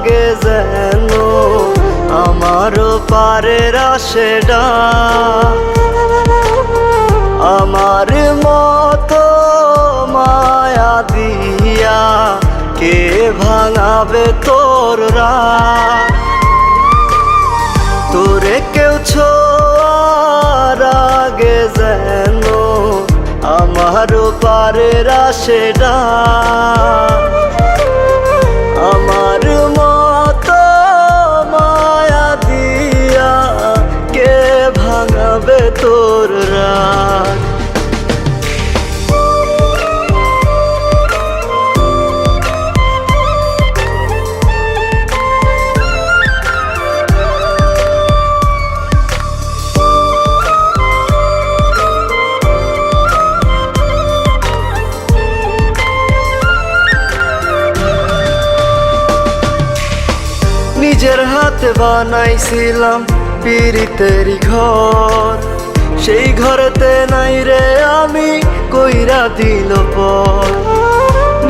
আগে যেন আমারও পারের আশেডা। আমার মতো মায়া দিয়া কে ভাঙাবে তোর রাত? তোরে কেউ ছোঁয়ার আগে যেন আমারও পারের আশেডা। আমার মতো মায়া দিয়া কে ভাঙাবে তোর রাত? নিজের হাতে বানাইছিলাম পিরিতের ঘর, সেই ঘরেতে নাই রে আমি কইরা দিল পর।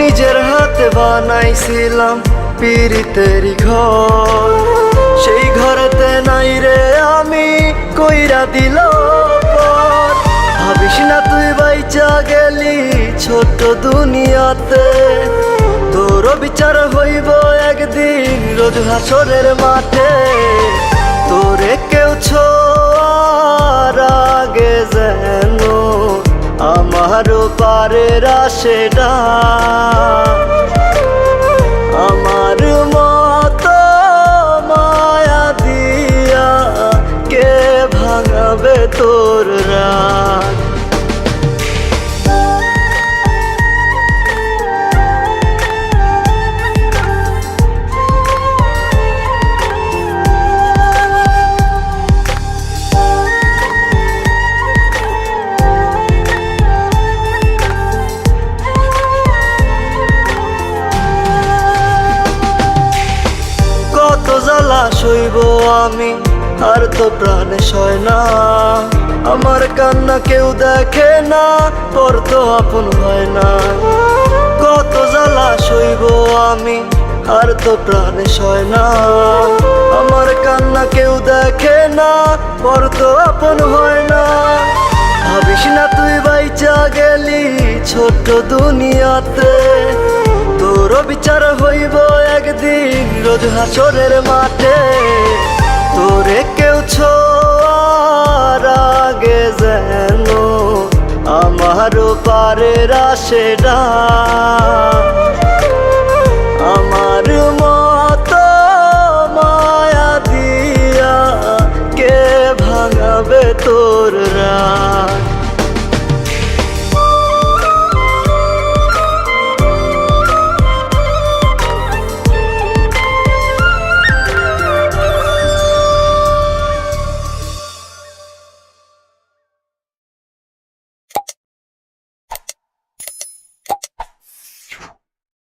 নিজের হাতে বানাইছিলাম পিরিতের ঘর, সেই ঘরেতে নাই রে আমি কইরা দিল পর। ভাবিস না তুই বাইচা গেলি ছোট্ট দুনিয়াতে, তোর বিচার হইব একদিন রোজ হাসরের মাঠে। তোরে কেউ ছোঁয়ার আগে যেন আমারও পারের আশেডা। আমার মতো মায়া দিয়া কে ভাঙাবে তোর রাত? কত জ্বালা সইব আমি আর তো প্রাণে সয় না। আমার কান্না কেউ দেখে না, পর তো আপন হয় না। কত জ্বালা সইব আমি আর তো প্রাণে সয় না। আমার কান্না কেউ দেখে না, পর তো আপন হয় না। ভাবিস না তুই বাইচা গেলি ছোট্ট দুনিয়াতে, তোর বিচার হইব একদিন রোজ হাসরের মাঠে। তোরে কেউ ছোঁয়ার আগে যেন আমারও পারের আশেডা।